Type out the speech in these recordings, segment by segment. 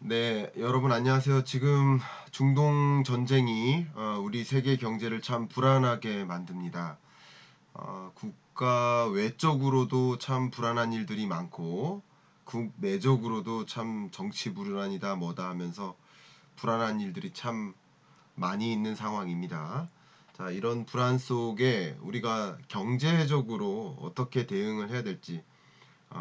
네, 여러분 안녕하세요. 지금 중동 전쟁이 우리 세계 경제를 참 불안하게 만듭니다. 국가 외적으로도 참 불안한 일들이 많고 국내적으로도 참 정치 불안이다 뭐다 하면서 불안한 일들이 참 많이 있는 상황입니다. 자, 이런 불안 속에 우리가 경제적으로 어떻게 대응을 해야 될지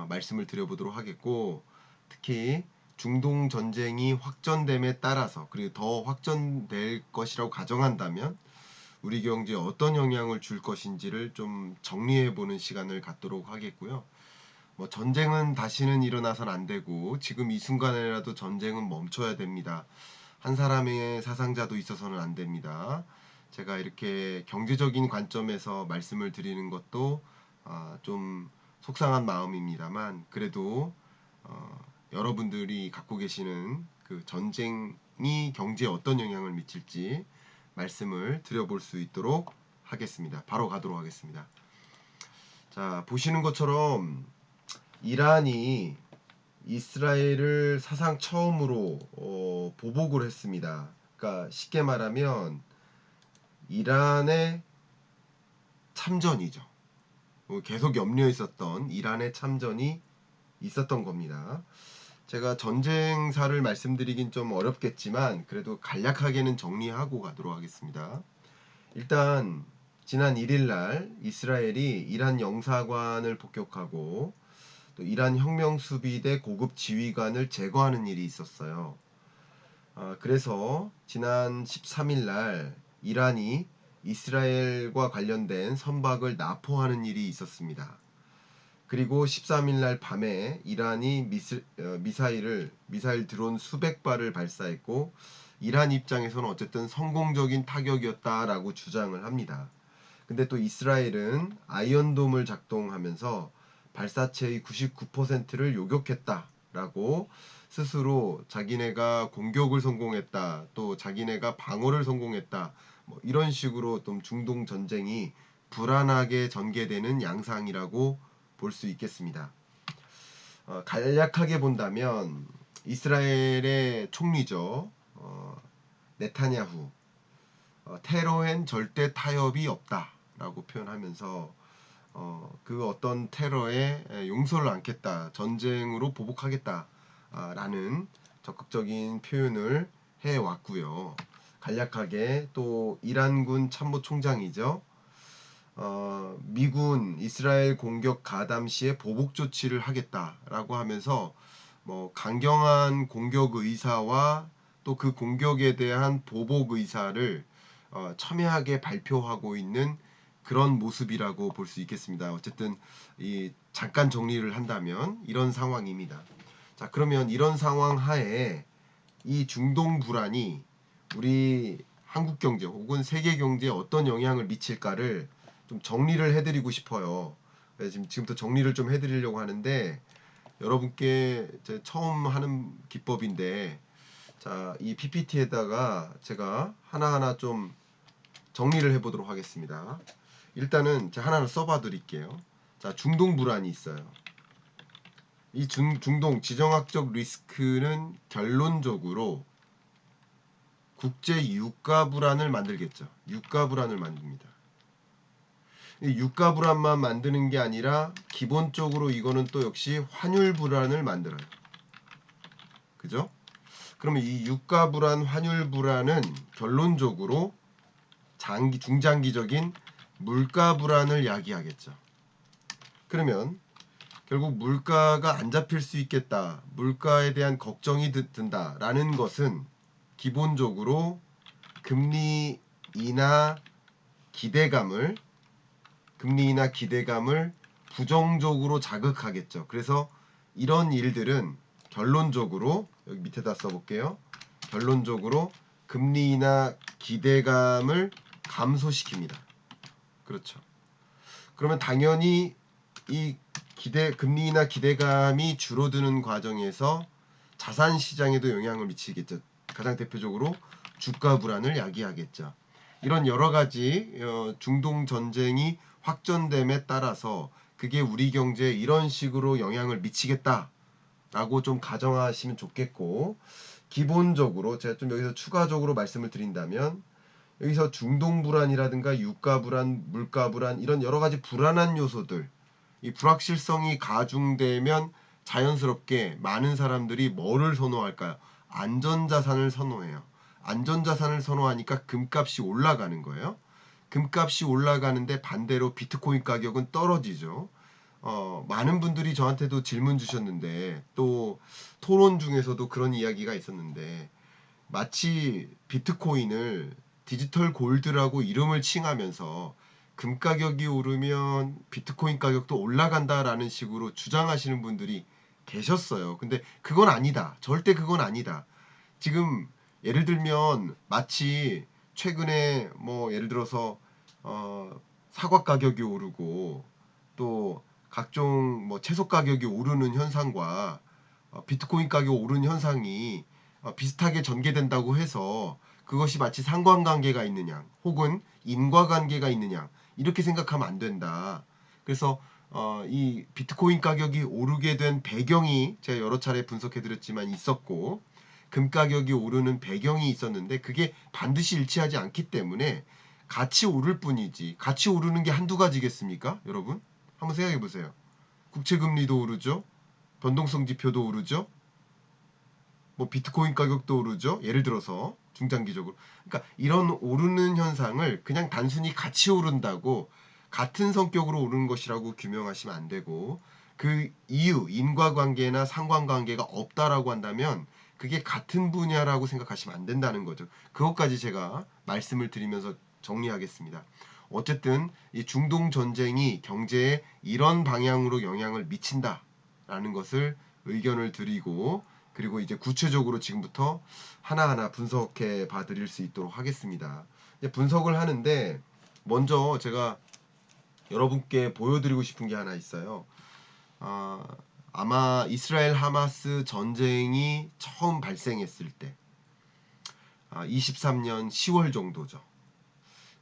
말씀을 드려보도록 하겠고, 특히 중동 전쟁이 확전됨에 따라서, 그리고 더 확전될 것이라고 가정한다면 우리 경제에 어떤 영향을 줄 것인지를 좀 정리해보는 시간을 갖도록 하겠고요. 뭐 전쟁은 다시는 일어나선 안 되고 지금 이 순간에라도 전쟁은 멈춰야 됩니다. 한 사람의 사상자도 있어서는 안 됩니다. 제가 이렇게 경제적인 관점에서 말씀을 드리는 것도 좀 속상한 마음입니다만, 그래도 여러분들이 갖고 계시는 그 전쟁이 경제에 어떤 영향을 미칠지 말씀을 드려볼 수 있도록 하겠습니다. 바로 가도록 하겠습니다. 자, 보시는 것처럼 이란이 이스라엘을 사상 처음으로 보복을 했습니다. 그러니까 쉽게 말하면 이란의 참전이죠. 계속 염려에 있었던 이란의 참전이 있었던 겁니다. 제가 전쟁사를 말씀드리긴 좀 어렵겠지만 그래도 간략하게는 정리하고 가도록 하겠습니다. 일단 지난 1일날 이스라엘이 이란 영사관을 폭격하고 또 이란 혁명수비대 고급 지휘관을 제거하는 일이 있었어요. 그래서 지난 13일날 이란이 이스라엘과 관련된 선박을 납포하는 일이 있었습니다. 그리고 13일날 밤에 이란이 미사일 드론 수백 발을 발사했고, 이란 입장에서는 어쨌든 성공적인 타격이었다라고 주장을 합니다. 근데 또 이스라엘은 아이언돔을 작동하면서 발사체의 99%를 요격했다라고 스스로 자기네가 공격을 성공했다, 또 자기네가 방어를 성공했다, 뭐 이런 식으로 좀 중동 전쟁이 불안하게 전개되는 양상이라고 볼 수 있겠습니다. 간략하게 본다면 이스라엘의 총리죠, 네타냐후, 테러엔 절대 타협이 없다라고 표현하면서 그 어떤 테러에 용서를 않겠다, 전쟁으로 보복하겠다라는 적극적인 표현을 해왔고요. 간략하게 또 이란군 참모총장이죠. 미군 이스라엘 공격 가담 시에 보복 조치를 하겠다라고 하면서 뭐 강경한 공격 의사와 또 그 공격에 대한 보복 의사를 첨예하게 발표하고 있는 그런 모습이라고 볼 수 있겠습니다. 어쨌든 이 잠깐 정리를 한다면 이런 상황입니다. 자, 그러면 이런 상황 하에 이 중동 불안이 우리 한국 경제 혹은 세계 경제에 어떤 영향을 미칠까를 좀 정리를 해드리고 싶어요. 지금부터 정리를 좀 해드리려고 하는데, 여러분께 처음 하는 기법인데, 자, 이 PPT에다가 제가 하나하나 좀 정리를 해보도록 하겠습니다. 일단은 제가 하나를 써봐 드릴게요. 자, 중동 불안이 있어요. 이 중동 지정학적 리스크는 결론적으로 국제 유가 불안을 만들겠죠. 유가 불안을 만듭니다. 이 유가 불안만 만드는 게 아니라 기본적으로 이거는 또 역시 환율 불안을 만들어요. 그죠? 그러면 이 유가 불안, 환율 불안은 결론적으로 중장기적인 물가 불안을 야기하겠죠. 그러면 결국 물가가 안 잡힐 수 있겠다, 물가에 대한 걱정이 든다라는 것은 기본적으로 금리 인하 기대감을 부정적으로 자극하겠죠. 그래서 이런 일들은 결론적으로, 여기 밑에다 써볼게요. 결론적으로 금리 인하 기대감을 감소시킵니다. 그렇죠. 그러면 당연히 이 금리 인하 기대감이 줄어드는 과정에서 자산 시장에도 영향을 미치겠죠. 가장 대표적으로 주가 불안을 야기하겠죠. 이런 여러 가지 중동 전쟁이 확전됨에 따라서 그게 우리 경제에 이런 식으로 영향을 미치겠다라고 라고 좀 가정하시면 좋겠고, 기본적으로 제가 좀 여기서 추가적으로 말씀을 드린다면, 여기서 중동 불안이라든가 유가 불안, 물가 불안, 이런 여러 가지 불안한 요소들, 이 불확실성이 가중되면 자연스럽게 많은 사람들이 뭐를 선호할까요? 안전자산을 선호해요. 안전자산을 선호하니까 금값이 올라가는 거예요. 금값이 올라가는데 반대로 비트코인 가격은 떨어지죠. 많은 분들이 저한테도 질문 주셨는데, 또 토론 중에서도 그런 이야기가 있었는데, 마치 비트코인을 디지털 골드라고 이름을 칭하면서 금 가격이 오르면 비트코인 가격도 올라간다라는 식으로 주장하시는 분들이 계셨어요. 근데 그건 아니다. 절대 그건 아니다. 지금 예를 들면 마치 최근에 뭐 예를 들어서 사과 가격이 오르고 또 각종 뭐 채소 가격이 오르는 현상과 비트코인 가격 오르는 현상이 비슷하게 전개된다고 해서 그것이 마치 상관관계가 있느냐 혹은 인과관계가 있느냐 이렇게 생각하면 안 된다. 그래서 이 비트코인 가격이 오르게 된 배경이 제가 여러 차례 분석해 드렸지만 있었고, 금 가격이 오르는 배경이 있었는데 그게 반드시 일치하지 않기 때문에 같이 오를 뿐이지, 같이 오르는 게 한두 가지겠습니까? 여러분 한번 생각해 보세요. 국채금리도 오르죠. 변동성 지표도 오르죠. 뭐 비트코인 가격도 오르죠. 예를 들어서 중장기적으로. 그러니까 이런 오르는 현상을 그냥 단순히 같이 오른다고, 같은 성격으로 오르는 것이라고 규명하시면 안 되고, 그 이유, 인과관계나 상관관계가 없다라고 한다면 그게 같은 분야라고 생각하시면 안 된다는 거죠. 그것까지 제가 말씀을 드리면서 정리하겠습니다. 어쨌든 이 중동 전쟁이 경제에 이런 방향으로 영향을 미친다라는 것을 의견을 드리고, 그리고 이제 구체적으로 지금부터 하나하나 분석해 봐 드릴 수 있도록 하겠습니다. 이제 분석을 하는데 먼저 제가 여러분께 보여드리고 싶은 게 하나 있어요. 아마 이스라엘 하마스 전쟁이 처음 발생했을 때 23년 10월 정도죠.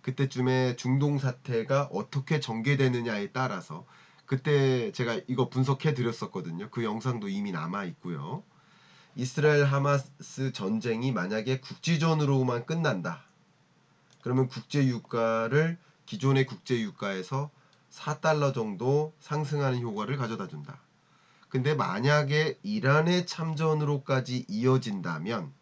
그때쯤에 중동 사태가 어떻게 전개되느냐에 따라서, 그때 제가 이거 분석해 드렸었거든요. 그 영상도 이미 남아 있고요. 이스라엘 하마스 전쟁이 만약에 국지전으로만 끝난다. 그러면 국제유가를 기존의 국제유가에서 4달러 정도 상승하는 효과를 가져다 준다. 근데 만약에 이란의 참전으로까지 이어진다면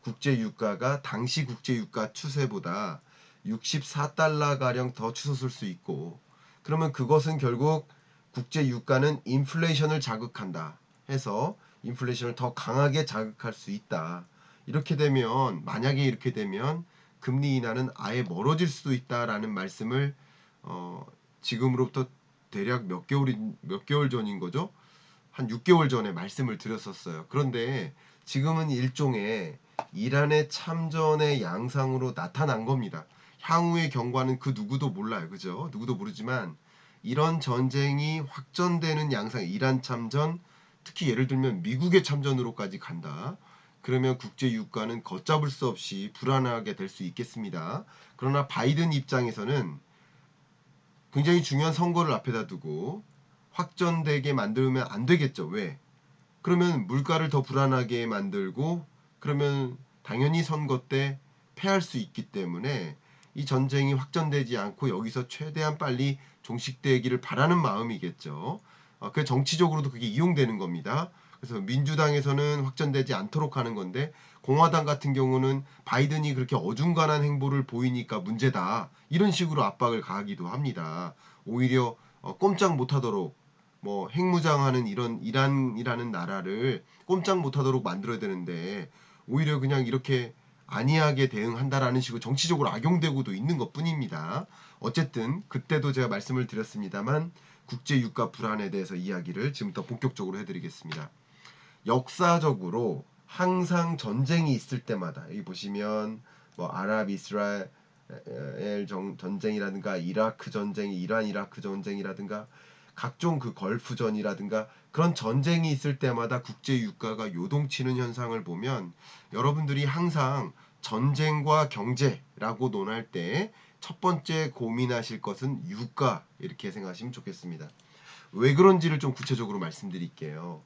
국제유가가 당시 국제유가 추세보다 64달러 가량 더 치솟을 수 있고, 그러면 그것은 결국 국제유가는 인플레이션을 자극한다 해서 인플레이션을 더 강하게 자극할 수 있다. 이렇게 되면, 만약에 이렇게 되면 금리 인하는 아예 멀어질 수도 있다라는 말씀을 지금으로부터 대략 몇 개월 전인 거죠? 한 6개월 전에 말씀을 드렸었어요. 그런데 지금은 일종의 이란의 참전의 양상으로 나타난 겁니다. 향후의 경과는 그 누구도 몰라요. 그죠? 누구도 모르지만 이런 전쟁이 확전되는 양상, 이란 참전, 특히 예를 들면 미국의 참전으로까지 간다. 그러면 국제 유가는 걷잡을 수 없이 불안하게 될 수 있겠습니다. 그러나 바이든 입장에서는 굉장히 중요한 선거를 앞에다 두고 확전되게 만들면 안 되겠죠. 왜? 그러면 물가를 더 불안하게 만들고, 그러면 당연히 선거 때 패할 수 있기 때문에 이 전쟁이 확전되지 않고 여기서 최대한 빨리 종식되기를 바라는 마음이겠죠. 그 정치적으로도 그게 이용되는 겁니다. 그래서 민주당에서는 확전되지 않도록 하는 건데, 공화당 같은 경우는 바이든이 그렇게 어중간한 행보를 보이니까 문제다, 이런 식으로 압박을 가하기도 합니다. 오히려 꼼짝 못하도록, 뭐 핵무장하는 이런 이란이라는 나라를 꼼짝 못하도록 만들어야 되는데 오히려 그냥 이렇게 안이하게 대응한다라는 식으로 정치적으로 악용되고도 있는 것뿐입니다. 어쨌든 그때도 제가 말씀을 드렸습니다만 국제 유가 불안에 대해서 이야기를 지금부터 본격적으로 해드리겠습니다. 역사적으로 항상 전쟁이 있을 때마다, 여기 보시면 뭐 아랍 이스라엘 전쟁이라든가 이라크 전쟁, 이란 이라크 전쟁이라든가 각종 그 걸프전이라든가 그런 전쟁이 있을 때마다 국제 유가가 요동치는 현상을 보면, 여러분들이 항상 전쟁과 경제라고 논할 때 첫 번째 고민하실 것은 유가, 이렇게 생각하시면 좋겠습니다. 왜 그런지를 좀 구체적으로 말씀드릴게요.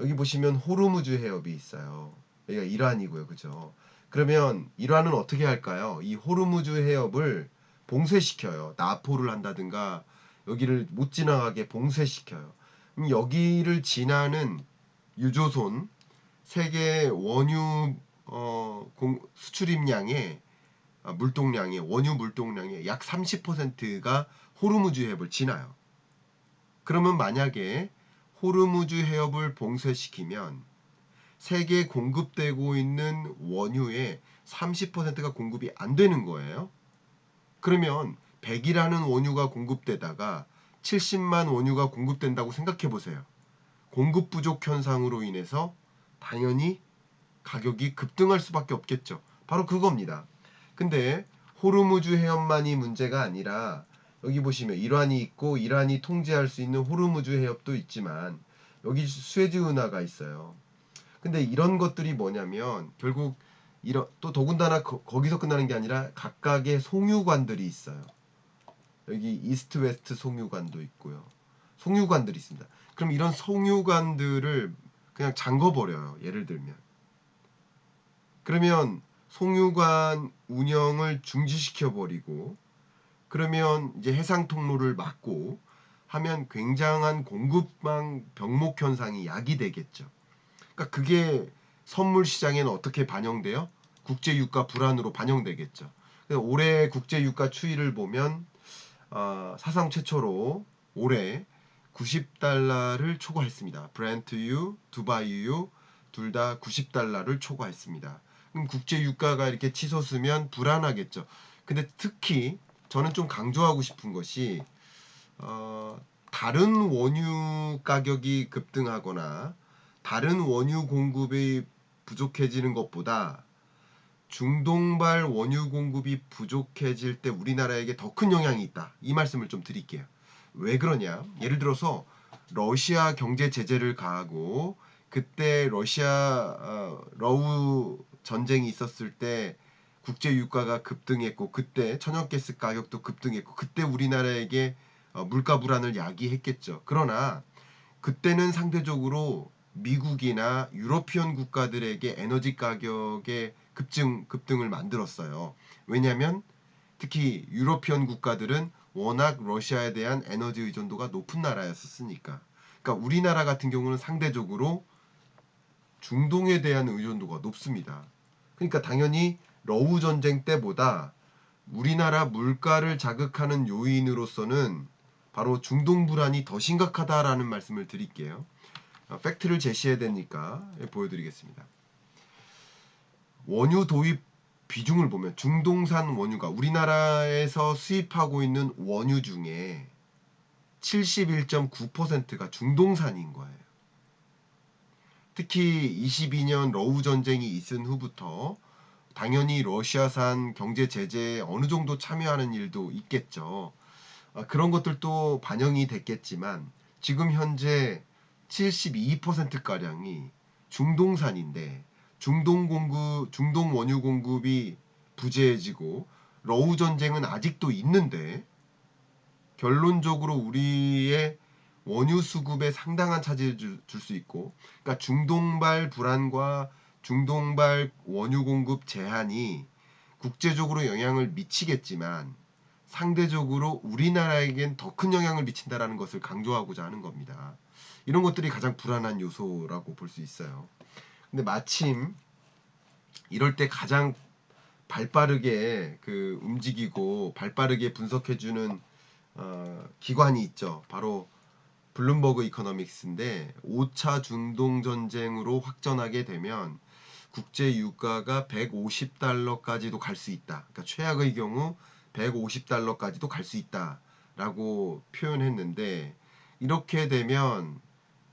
여기 보시면 호르무즈 해협이 있어요. 여기가 이란이고요. 그죠? 그러면 이란은 어떻게 할까요? 이 호르무즈 해협을 봉쇄시켜요. 나포를 한다든가 여기를 못 지나가게 봉쇄시켜요. 그럼 여기를 지나는 유조선 세계 원유 수출입량의 물동량의 원유 물동량의 약 30%가 호르무즈 해협을 지나요. 그러면 만약에 호르무즈 해협을 봉쇄시키면 세계에 공급되고 있는 원유의 30%가 공급이 안 되는 거예요. 그러면 100이라는 원유가 공급되다가 70만 원유가 공급된다고 생각해 보세요. 공급 부족 현상으로 인해서 당연히 가격이 급등할 수밖에 없겠죠. 바로 그겁니다. 근데 호르무즈 해협만이 문제가 아니라 여기 보시면 이란이 있고 이란이 통제할 수 있는 호르무즈 해협도 있지만 여기 수에즈 운하가 있어요. 근데 이런 것들이 뭐냐면 결국 이런 또 더군다나 거기서 끝나는 게 아니라 각각의 송유관들이 있어요. 여기 이스트 웨스트 송유관도 있고요. 송유관들이 있습니다. 그럼 이런 송유관들을 그냥 잠궈 버려요. 예를 들면 그러면 송유관 운영을 중지시켜 버리고 그러면 이제 해상 통로를 막고 하면 굉장한 공급망 병목 현상이 야기되겠죠. 그러니까 그게 선물 시장에는 어떻게 반영돼요? 국제 유가 불안으로 반영되겠죠. 올해 국제 유가 추이를 보면 사상 최초로 올해 90달러를 초과했습니다. 브렌트유, 두바이유 둘 다 90달러를 초과했습니다. 그럼 국제 유가가 이렇게 치솟으면 불안하겠죠. 근데 특히 저는 좀 강조하고 싶은 것이 다른 원유 가격이 급등하거나 다른 원유 공급이 부족해지는 것보다 중동발 원유 공급이 부족해질 때 우리나라에게 더 큰 영향이 있다. 이 말씀을 좀 드릴게요. 왜 그러냐? 예를 들어서 러시아 경제 제재를 가하고 그때 러시아 러우 전쟁이 있었을 때 국제 유가가 급등했고 그때 천연가스 가격도 급등했고 그때 우리나라에게 물가 불안을 야기했겠죠. 그러나 그때는 상대적으로 미국이나 유러피언 국가들에게 에너지 가격의 급등을 만들었어요. 왜냐하면 특히 유러피언 국가들은 워낙 러시아에 대한 에너지 의존도가 높은 나라였으니까. 그러니까 우리나라 같은 경우는 상대적으로 중동에 대한 의존도가 높습니다. 그러니까 당연히 러우 전쟁 때보다 우리나라 물가를 자극하는 요인으로서는 바로 중동 불안이 더 심각하다라는 말씀을 드릴게요. 팩트를 제시해야 되니까 보여드리겠습니다. 원유 도입 비중을 보면 중동산 원유가 우리나라에서 수입하고 있는 원유 중에 71.9%가 중동산인 거예요. 특히 22년 러우 전쟁이 있은 후부터 당연히 러시아산 경제 제재에 어느 정도 참여하는 일도 있겠죠. 그런 것들도 반영이 됐겠지만 지금 현재 72%가량이 중동산인데 중동 원유 공급이 부재해지고 러우 전쟁은 아직도 있는데 결론적으로 우리의 원유 수급에 상당한 차질을 줄 수 있고 그러니까 중동발 불안과 중동발 원유 공급 제한이 국제적으로 영향을 미치겠지만 상대적으로 우리나라에겐 더 큰 영향을 미친다라는 것을 강조하고자 하는 겁니다. 이런 것들이 가장 불안한 요소라고 볼 수 있어요. 근데 마침 이럴 때 가장 발빠르게 움직이고 발빠르게 분석해주는 기관이 있죠. 바로 블룸버그 이코노믹스인데 5차 중동 전쟁으로 확전하게 되면 국제 유가가 150달러까지도 갈 수 있다. 그러니까 최악의 경우 150달러까지도 갈 수 있다라고 표현했는데 이렇게 되면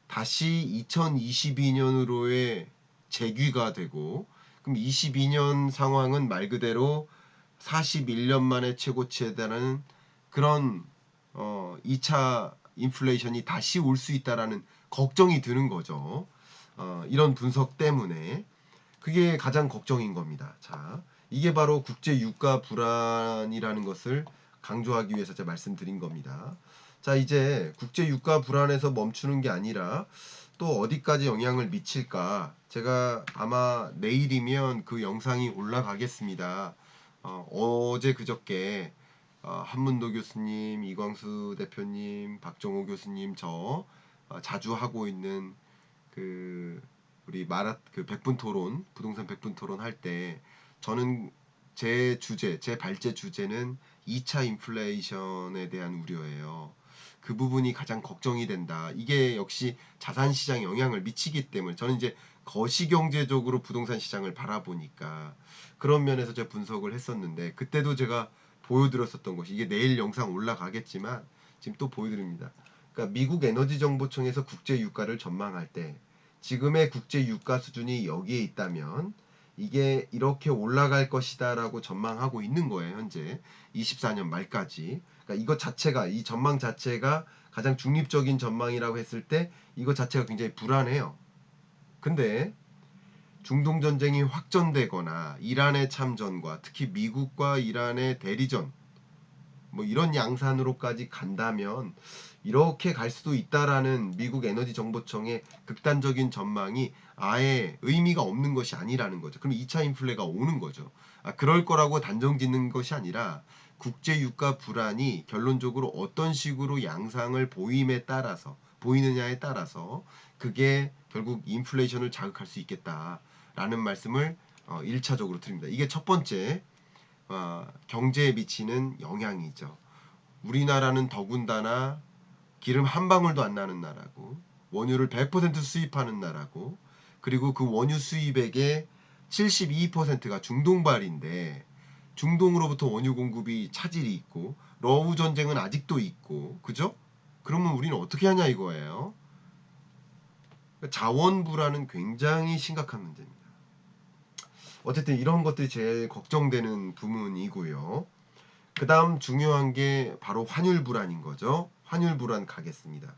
다시 2022년으로의 재귀가 되고 그럼 22년 상황은 말 그대로 41년 만에 최고치에 달하는 그런 2차 인플레이션이 다시 올 수 있다라는 걱정이 드는 거죠. 이런 분석 때문에 그게 가장 걱정인 겁니다. 자, 이게 바로 국제 유가 불안이라는 것을 강조하기 위해서 제가 말씀드린 겁니다. 자, 이제 국제 유가 불안에서 멈추는 게 아니라 또 어디까지 영향을 미칠까? 제가 아마 내일이면 그 영상이 올라가겠습니다. 어제 그저께 한문도 교수님, 이광수 대표님, 박정호 교수님 자주 하고 있는 그 우리 그 백분 토론, 부동산 백분 토론 할 때 저는 제 발제 주제는 2차 인플레이션에 대한 우려예요. 그 부분이 가장 걱정이 된다. 이게 역시 자산 시장에 영향을 미치기 때문에 저는 이제 거시경제적으로 부동산 시장을 바라보니까 그런 면에서 제가 분석을 했었는데 그때도 제가 보여드렸었던 것이 이게 내일 영상 올라가겠지만 지금 또 보여드립니다. 그러니까 미국 에너지정보청에서 국제 유가를 전망할 때 지금의 국제 유가 수준이 여기에 있다면 이게 이렇게 올라갈 것이다라고 전망하고 있는 거예요. 현재 24년 말까지. 그러니까 이것 자체가 이 전망 자체가 가장 중립적인 전망이라고 했을 때 이것 자체가 굉장히 불안해요. 근데 중동 전쟁이 확전되거나 이란의 참전과 특히 미국과 이란의 대리전 뭐 이런 양산으로까지 간다면 이렇게 갈 수도 있다라는 미국 에너지 정보청의 극단적인 전망이 아예 의미가 없는 것이 아니라는 거죠. 그럼 2차 인플레가 오는 거죠. 그럴 거라고 단정 짓는 것이 아니라 국제 유가 불안이 결론적으로 어떤 식으로 양상을 보이느냐에 따라서 그게 결국 인플레이션을 자극할 수 있겠다라는 말씀을 1차적으로 드립니다. 이게 첫 번째 경제에 미치는 영향이죠. 우리나라는 더군다나 기름 한 방울도 안 나는 나라고 원유를 100% 수입하는 나라고 그리고 그 원유 수입액의 72%가 중동발인데 중동으로부터 원유 공급이 차질이 있고 러우 전쟁은 아직도 있고 그죠? 그러면 우리는 어떻게 하냐 이거예요. 자원 불안은 굉장히 심각한 문제입니다. 어쨌든 이런 것들이 제일 걱정되는 부분이고요. 그 다음 중요한 게 바로 환율 불안인 거죠. 환율 불안 가겠습니다.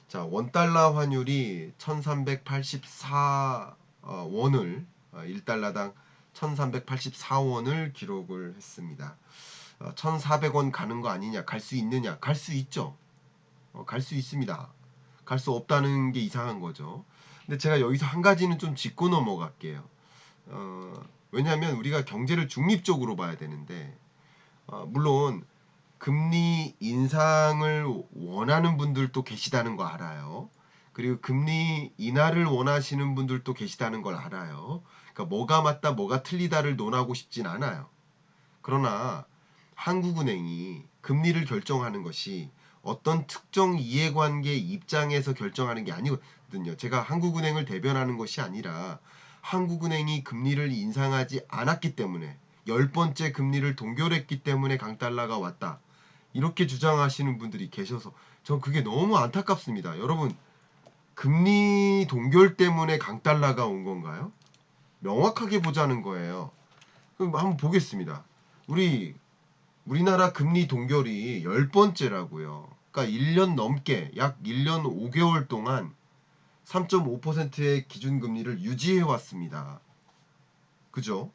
자, 원달러 환율이 1384 원을 1달러당 1384원을 기록을 했습니다. 1400원 가는 거 아니냐? 갈 수 있느냐? 갈 수 있죠. 갈 수 있습니다. 갈 수 없다는 게 이상한 거죠. 근데 제가 여기서 한 가지는 좀 짚고 넘어갈게요. 왜냐하면 우리가 경제를 중립적으로 봐야 되는데 물론 금리 인상을 원하는 분들도 계시다는 거 알아요. 그리고 금리 인하를 원하시는 분들도 계시다는 걸 알아요. 그러니까 뭐가 맞다 뭐가 틀리다를 논하고 싶진 않아요. 그러나 한국은행이 금리를 결정하는 것이 어떤 특정 이해관계 입장에서 결정하는 게 아니거든요. 제가 한국은행을 대변하는 것이 아니라 한국은행이 금리를 인상하지 않았기 때문에 10번째 금리를 동결했기 때문에 강달러가 왔다. 이렇게 주장하시는 분들이 계셔서 전 그게 너무 안타깝습니다. 여러분 금리 동결 때문에 강달러가 온 건가요? 명확하게 보자는 거예요. 그럼 한번 보겠습니다. 우리나라 금리 동결이 10번째라고요. 그러니까 1년 넘게 약 1년 5개월 동안 3.5%의 기준금리를 유지해 왔습니다. 그죠?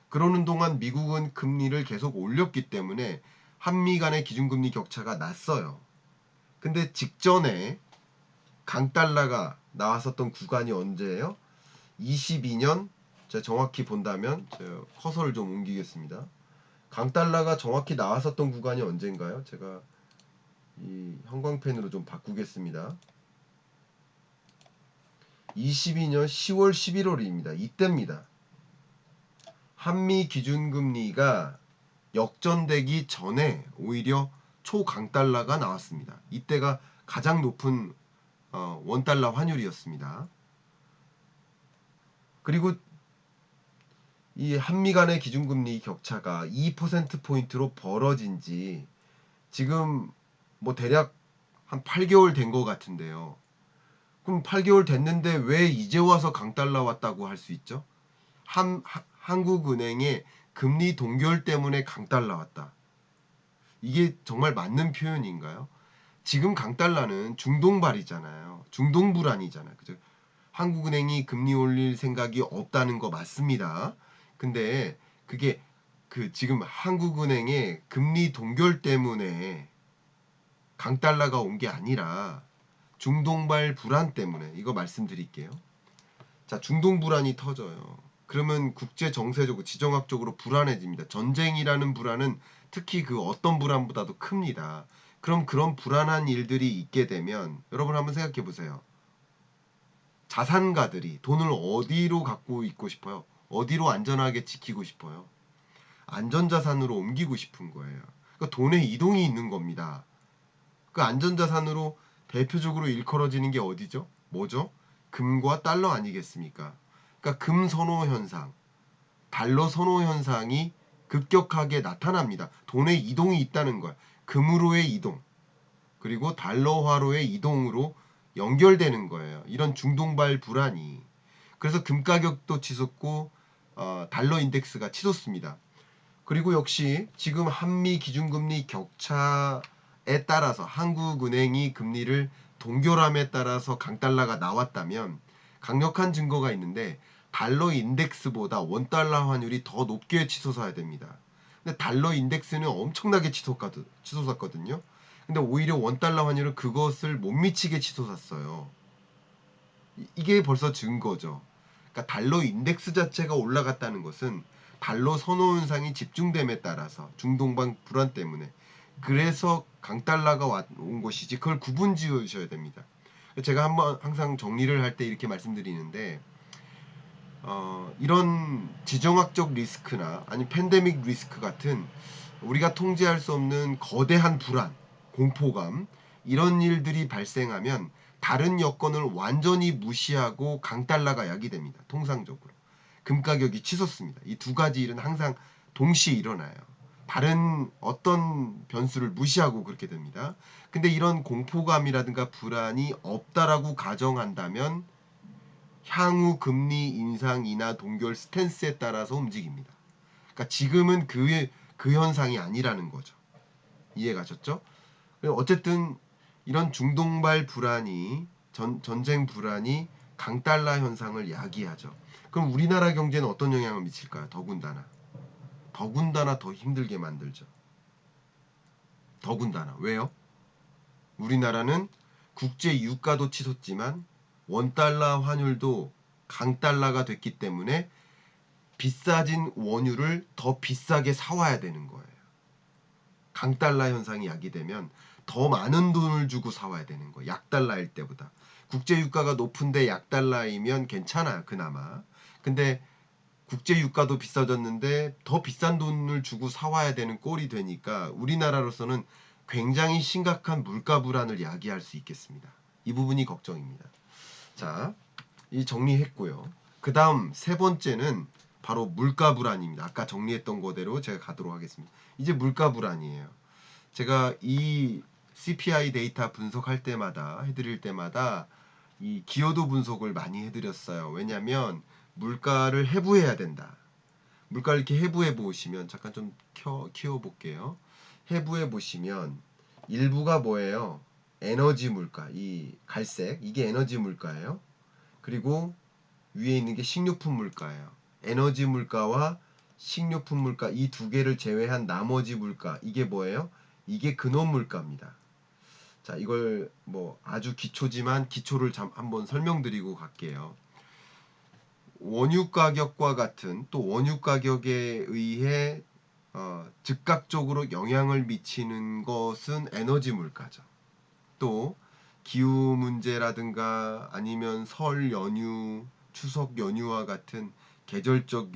그러는 동안 미국은 금리를 계속 올렸기 때문에 한미 간의 기준금리 격차가 났어요. 근데 직전에 강달러가 나왔었던 구간이 언제예요? 22년 제가 정확히 본다면 제가 커서를 좀 옮기겠습니다. 강달러가 정확히 나왔었던 구간이 언젠가요? 제가 이 형광펜으로 좀 바꾸겠습니다. 22년 10월 11월입니다. 이때입니다. 한미 기준금리가 역전되기 전에 오히려 초강달러가 나왔습니다. 이때가 가장 높은 원달러 환율이었습니다. 그리고 이 한미 간의 기준금리 격차가 2%포인트로 벌어진 지 지금 뭐 대략 한 8개월 된 것 같은데요. 그럼 8개월 됐는데 왜 이제 와서 강달러 왔다고 할 수 있죠? 한국은행의 금리 동결 때문에 강달러 왔다. 이게 정말 맞는 표현인가요? 지금 강달러는 중동발이잖아요. 중동불안이잖아요. 그죠? 한국은행이 금리 올릴 생각이 없다는 거 맞습니다. 근데 그게 지금 한국은행의 금리 동결 때문에 강달러가 온 게 아니라 중동발 불안 때문에 이거 말씀드릴게요. 자, 중동 불안이 터져요. 그러면 국제 정세적으로 지정학적으로 불안해집니다. 전쟁이라는 불안은 특히 그 어떤 불안보다도 큽니다. 그럼 그런 불안한 일들이 있게 되면 여러분 한번 생각해 보세요. 자산가들이 돈을 어디로 갖고 있고 싶어요? 어디로 안전하게 지키고 싶어요? 안전자산으로 옮기고 싶은 거예요. 그러니까 돈의 이동이 있는 겁니다. 그 안전자산으로 대표적으로 일컬어지는 게 어디죠? 뭐죠? 금과 달러 아니겠습니까? 그러니까 금 선호 현상, 달러 선호 현상이 급격하게 나타납니다. 돈의 이동이 있다는 거야. 금으로의 이동, 그리고 달러화로의 이동으로 연결되는 거예요. 이런 중동발 불안이. 그래서 금 가격도 치솟고 달러 인덱스가 치솟습니다. 그리고 역시 지금 한미 기준금리 격차에 따라서 한국은행이 금리를 동결함에 따라서 강달러가 나왔다면 강력한 증거가 있는데 달러 인덱스보다 원달러 환율이 더 높게 치솟아야 됩니다. 근데 달러 인덱스는 엄청나게 치솟았거든요. 근데 오히려 원달러 환율은 그것을 못 미치게 치솟았어요. 이게 벌써 증거죠. 그러니까 달러 인덱스 자체가 올라갔다는 것은 달러 선호 현상이 집중됨에 따라서 중동방 불안 때문에 그래서 강달러가 온 것이지 그걸 구분 지으셔야 됩니다. 제가 한번 항상 정리를 할 때 이렇게 말씀드리는데 이런 지정학적 리스크나 아니 팬데믹 리스크 같은 우리가 통제할 수 없는 거대한 불안, 공포감 이런 일들이 발생하면 다른 여건을 완전히 무시하고 강달러가 야기됩니다. 통상적으로. 금 가격이 치솟습니다. 이 두 가지 일은 항상 동시에 일어나요. 다른 어떤 변수를 무시하고 그렇게 됩니다. 근데 이런 공포감이라든가 불안이 없다라고 가정한다면 향후 금리 인상 인하 동결 스탠스에 따라서 움직입니다. 그러니까 지금은 그 현상이 아니라는 거죠. 이해가셨죠? 어쨌든 이런 중동발 불안이 전쟁 불안이 강달러 현상을 야기하죠. 그럼 우리나라 경제는 어떤 영향을 미칠까요? 더군다나 더 힘들게 만들죠. 더군다나 왜요? 우리나라는 국제 유가도 치솟지만 원달러 환율도 강달러가 됐기 때문에 비싸진 원유를 더 비싸게 사와야 되는 거예요. 강달러 현상이 야기되면 더 많은 돈을 주고 사와야 되는 거예요. 약달러일 때보다. 국제유가가 높은데 약달러이면 괜찮아요. 그나마. 근데 국제유가도 비싸졌는데 더 비싼 돈을 주고 사와야 되는 꼴이 되니까 우리나라로서는 굉장히 심각한 물가 불안을 야기할 수 있겠습니다. 이 부분이 걱정입니다. 자, 이 정리했고요. 그 다음 세 번째는 바로 물가 불안입니다. 아까 정리했던 거대로 제가 가도록 하겠습니다. 이제 물가 불안이에요. 제가 이 CPI 데이터 분석할 때마다 해드릴 때마다 이 기여도 분석을 많이 해드렸어요. 왜냐하면 물가를 해부해야 된다. 물가를 이렇게 해부해 보시면 잠깐 좀 키워볼게요. 해부해 보시면 일부가 뭐예요? 에너지 물가, 이 갈색 이게 에너지 물가예요. 그리고 위에 있는 게 식료품 물가예요. 에너지 물가와 식료품 물가 이 두 개를 제외한 나머지 물가 이게 뭐예요? 이게 근원 물가입니다. 자, 이걸 뭐 아주 기초지만 기초를 한번 설명드리고 갈게요. 원유 가격과 같은 또 원유 가격에 의해 즉각적으로 영향을 미치는 것은 에너지 물가죠. 또 기후 문제라든가 아니면 설 연휴, 추석 연휴와 같은 계절적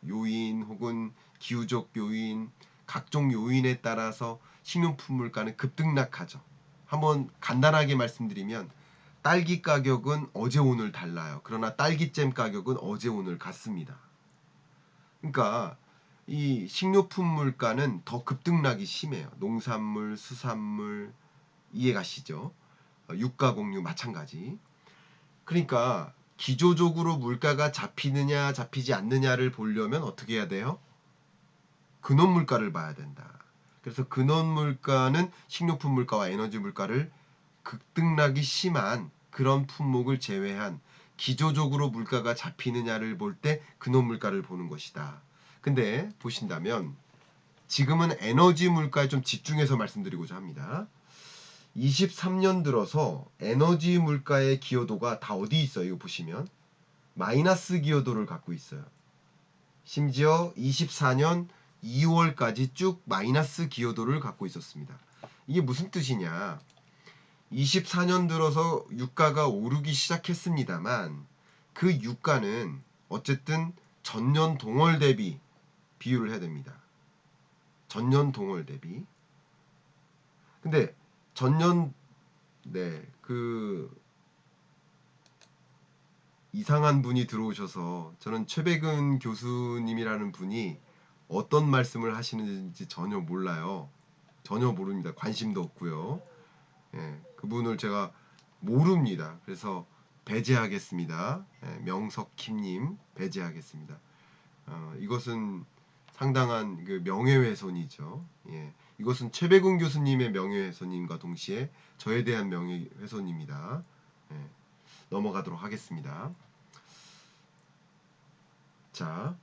요인 혹은 기후적 요인, 각종 요인에 따라서 식료품 물가는 급등락하죠. 한번 간단하게 말씀드리면 딸기 가격은 어제 오늘 달라요. 그러나 딸기잼 가격은 어제 오늘 같습니다. 그러니까 이 식료품 물가는 더 급등락이 심해요. 농산물, 수산물 이해가시죠? 유가공유 마찬가지. 그러니까 기조적으로 물가가 잡히느냐 잡히지 않느냐를 보려면 어떻게 해야 돼요? 근원 물가를 봐야 된다. 그래서 근원 물가는 식료품 물가와 에너지 물가를 급등락이 심한 그런 품목을 제외한 기조적으로 물가가 잡히느냐를 볼 때 근원 물가를 보는 것이다. 근데 보신다면 지금은 에너지 물가에 좀 집중해서 말씀드리고자 합니다. 23년 들어서 에너지 물가의 기여도가 다 어디 있어요? 이거 보시면 마이너스 기여도를 갖고 있어요. 심지어 24년 2월까지 쭉 마이너스 기여도를 갖고 있었습니다. 이게 무슨 뜻이냐? 24년 들어서 유가가 오르기 시작했습니다만 그 유가는 어쨌든 전년 동월 대비 비율을 해야 됩니다. 전년 동월 대비. 근데 전년 그 이상한 분이 들어오셔서 저는 최백은 교수님이라는 분이 어떤 말씀을 하시는지 전혀 몰라요. 전혀 모릅니다. 관심도 없고요. 예, 그분을 제가 모릅니다. 그래서 배제하겠습니다. 예, 명석킴님 배제하겠습니다. 이것은 상당한 그 명예훼손이죠. 예, 이것은 최백운 교수님의 명예훼손님과 동시에 저에 대한 명예훼손입니다. 예, 넘어가도록 하겠습니다. 자,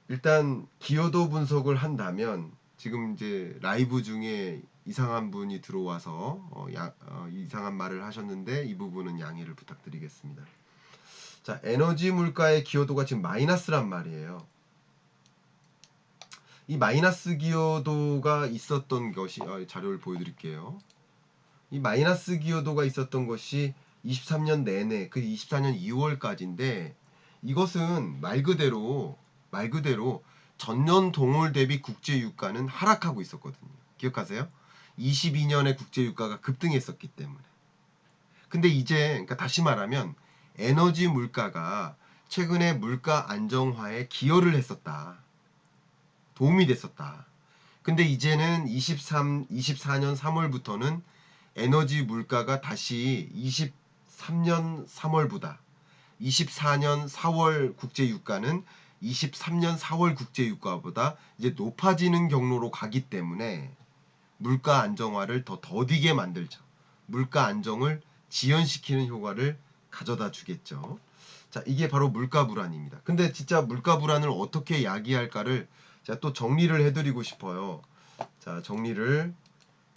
일단 기여도 분석을 한다면 지금 이제 라이브 중에 이상한 분이 들어와서 이상한 말을 하셨는데 이 부분은 양해를 부탁드리겠습니다. 자, 에너지 물가의 기여도가 지금 마이너스란 말이에요. 이 마이너스 기여도가 있었던 것이 자료를 보여드릴게요. 이 마이너스 기여도가 있었던 것이 23년 내내 그 24년 2월까지인데 이것은 말 그대로 전년 동월 대비 국제 유가는 하락하고 있었거든요. 기억하세요? 22년에 국제 유가가 급등했었기 때문에. 근데 이제 그러니까 다시 말하면 에너지 물가가 최근에 물가 안정화에 기여를 했었다. 도움이 됐었다. 근데 이제는 24년 3월부터는 에너지 물가가 다시 23년 3월보다 24년 4월 국제 유가는 23년 4월 국제 유가보다 이제 높아지는 경로로 가기 때문에 물가 안정화를 더 더디게 만들죠. 물가 안정을 지연시키는 효과를 가져다 주겠죠. 자, 이게 바로 물가 불안입니다. 근데 진짜 물가 불안을 어떻게 야기할까를 제가 또 정리를 해드리고 싶어요. 자, 정리를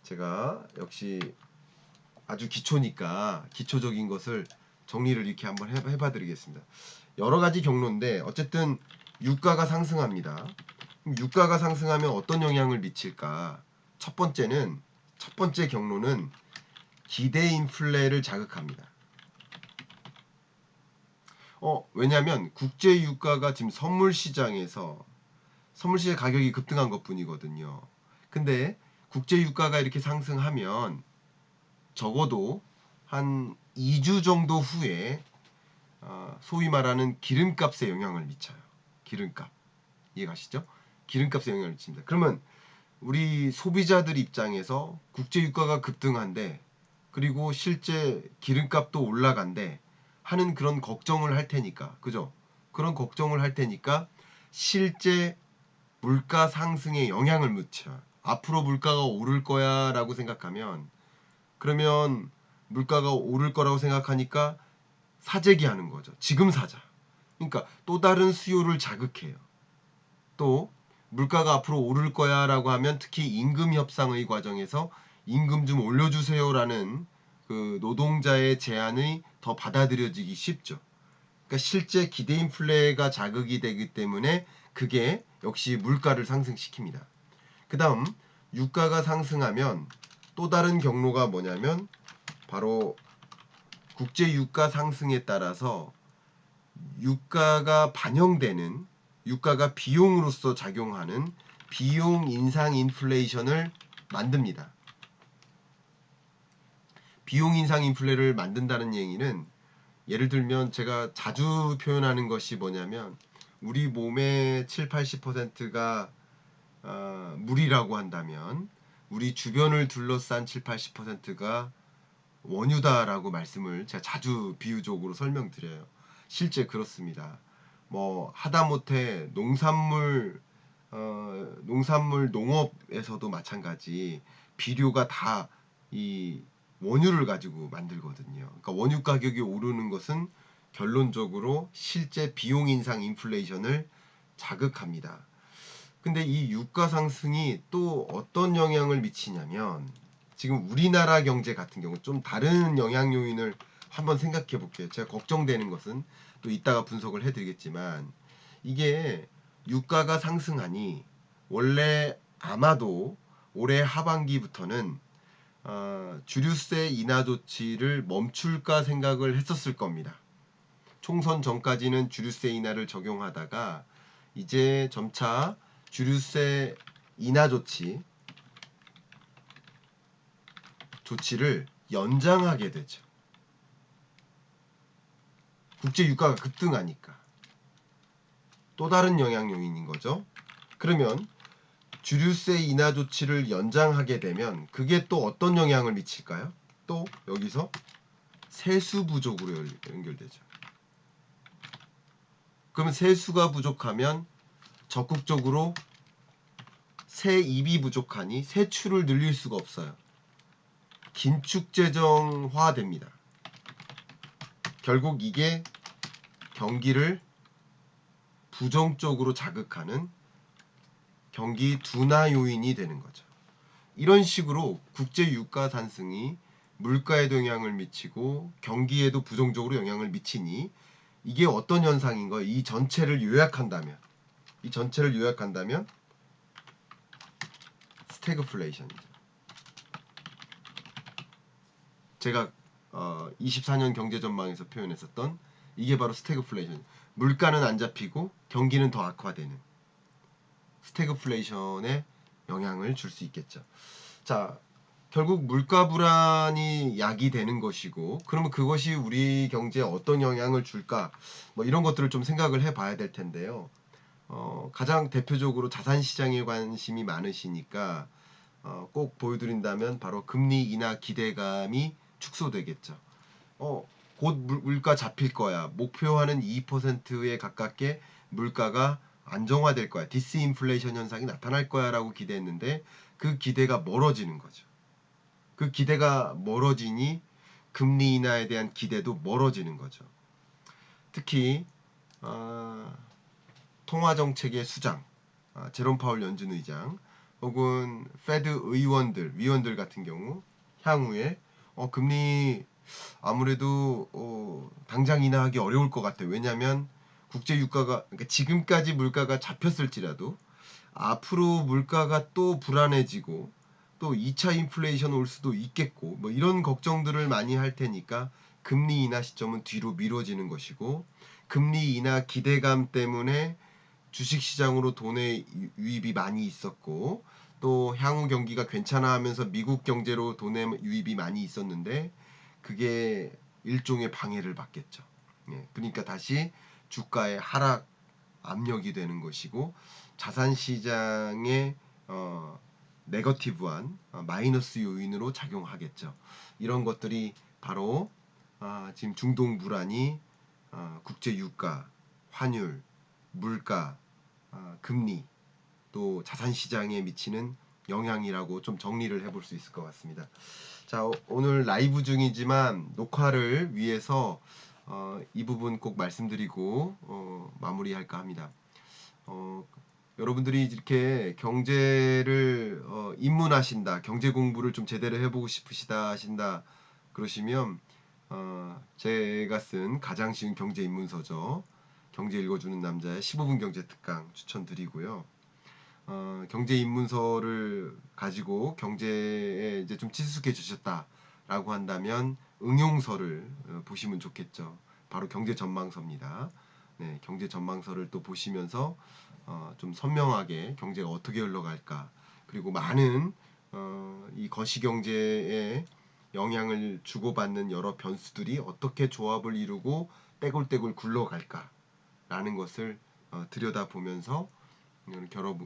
제가 역시 아주 기초니까 기초적인 것을 정리를 이렇게 한번 해봐 드리겠습니다. 여러 가지 경로인데 어쨌든 유가가 상승합니다. 유가가 상승하면 어떤 영향을 미칠까? 첫 번째 경로는 기대 인플레를 자극합니다. 왜냐하면 국제 유가가 지금 선물 시장에서 선물시장 가격이 급등한 것뿐이거든요. 근데 국제 유가가 이렇게 상승하면 적어도 한 2주 정도 후에 소위 말하는 기름값에 영향을 미쳐요. 기름값. 이해가시죠? 기름값에 영향을 미칩니다. 그러면 우리 소비자들 입장에서 국제 유가가 급등한데 그리고 실제 기름값도 올라간대 하는 그런 걱정을 할 테니까. 그죠? 그런 걱정을 할 테니까 실제 물가 상승에 영향을 미쳐요. 앞으로 물가가 오를 거야 라고 생각하면 그러면 물가가 오를 거라고 생각하니까 사재기 하는 거죠. 지금 사자. 그러니까 또 다른 수요를 자극해요. 또 물가가 앞으로 오를 거야 라고 하면 특히 임금 협상의 과정에서 임금 좀 올려주세요라는 그 노동자의 제안이 더 받아들여지기 쉽죠. 그러니까 실제 기대 인플레가 자극이 되기 때문에 그게 역시 물가를 상승시킵니다. 그 다음 유가가 상승하면 또 다른 경로가 뭐냐면 바로 국제 유가 상승에 따라서 유가가 반영되는 유가가 비용으로서 작용하는 비용 인상 인플레이션을 만듭니다. 비용 인상 인플레를 만든다는 얘기는 예를 들면 제가 자주 표현하는 것이 뭐냐면 우리 몸의 7, 80%가 물이라고 한다면 우리 주변을 둘러싼 7, 80%가 원유다라고 말씀을 제가 자주 비유적으로 설명드려요. 실제 그렇습니다. 뭐 하다못해 농산물 농업에서도 마찬가지 비료가 다 이 원유를 가지고 만들거든요. 그러니까 원유 가격이 오르는 것은 결론적으로 실제 비용 인상 인플레이션을 자극합니다. 근데 이 유가 상승이 또 어떤 영향을 미치냐면 지금 우리나라 경제 같은 경우 좀 다른 영향 요인을 한번 생각해 볼게요. 제가 걱정되는 것은 또 이따가 분석을 해드리겠지만 이게 유가가 상승하니 원래 아마도 올해 하반기부터는 주류세 인하 조치를 멈출까 생각을 했었을 겁니다. 총선 전까지는 주류세 인하를 적용하다가 이제 점차 주류세 인하 조치를 연장하게 되죠. 국제 유가가 급등하니까. 또 다른 영향 요인인 거죠. 그러면 주류세 인하 조치를 연장하게 되면 그게 또 어떤 영향을 미칠까요? 또 여기서 세수 부족으로 연결되죠. 그러면 세수가 부족하면 적극적으로 세입이 부족하니 세출을 늘릴 수가 없어요. 긴축재정화 됩니다. 결국 이게 경기를 부정적으로 자극하는 경기 둔화 요인이 되는 거죠. 이런 식으로 국제 유가 산승이 물가에도 영향을 미치고 경기에도 부정적으로 영향을 미치니 이게 어떤 현상인 거예요? 이 전체를 요약한다면 스태그플레이션이죠. 제가 24년 경제 전망에서 표현했었던 이게 바로 스태그플레이션. 물가는 안 잡히고 경기는 더 악화되는 스태그플레이션에 영향을 줄 수 있겠죠. 자, 결국 물가 불안이 야기되는 것이고 그러면 그것이 우리 경제에 어떤 영향을 줄까? 뭐 이런 것들을 좀 생각을 해봐야 될 텐데요. 가장 대표적으로 자산 시장에 관심이 많으시니까 꼭 보여드린다면 바로 금리 인하 기대감이 축소되겠죠. 곧 물가 잡힐 거야. 목표하는 2%에 가깝게 물가가 안정화될 거야. 디스인플레이션 현상이 나타날 거야라고 기대했는데 그 기대가 멀어지는 거죠. 그 기대가 멀어지니 금리 인하에 대한 기대도 멀어지는 거죠. 특히 통화 정책의 수장, 제롬 파월 연준 의장 혹은 페드 위원들 같은 경우 향후에 금리 아무래도 당장 인하하기 어려울 것 같아요. 왜냐하면 국제 유가가 그러니까 지금까지 물가가 잡혔을지라도 앞으로 물가가 또 불안해지고 또 2차 인플레이션 올 수도 있겠고 뭐 이런 걱정들을 많이 할 테니까 금리 인하 시점은 뒤로 미뤄지는 것이고 금리 인하 기대감 때문에 주식시장으로 돈의 유입이 많이 있었고 또 향후 경기가 괜찮아 하면서 미국 경제로 돈의 유입이 많이 있었는데 그게 일종의 방해를 받겠죠. 그러니까 다시 주가의 하락 압력이 되는 것이고 자산시장의 네거티브한 마이너스 요인으로 작용하겠죠. 이런 것들이 바로 지금 중동 불안이 국제 유가, 환율, 물가, 금리 또 자산시장에 미치는 영향이라고 좀 정리를 해볼 수 있을 것 같습니다. 자, 오늘 라이브 중이지만 녹화를 위해서 이 부분 꼭 말씀드리고 마무리할까 합니다. 여러분들이 이렇게 경제를 입문하신다, 경제 공부를 좀 제대로 해보고 싶으시다 하신다 그러시면 제가 쓴 가장 쉬운 경제 입문서죠. 경제 읽어주는 남자의 15분 경제 특강 추천드리고요. 경제 입문서를 가지고 경제에 이제 좀 친숙해지셨다라고 한다면 응용서를 보시면 좋겠죠. 바로 경제 전망서입니다. 네, 경제 전망서를 또 보시면서 좀 선명하게 경제가 어떻게 흘러갈까 그리고 많은 이 거시경제에 영향을 주고받는 여러 변수들이 어떻게 조합을 이루고 떼굴떼굴 굴러갈까라는 것을 들여다보면서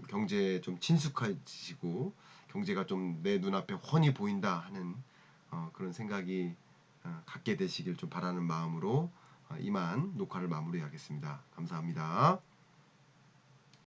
경제에 좀 친숙해지고 경제가 좀 내 눈앞에 훤히 보인다 하는 그런 생각이 갖게 되시길 좀 바라는 마음으로 이만 녹화를 마무리하겠습니다. 감사합니다.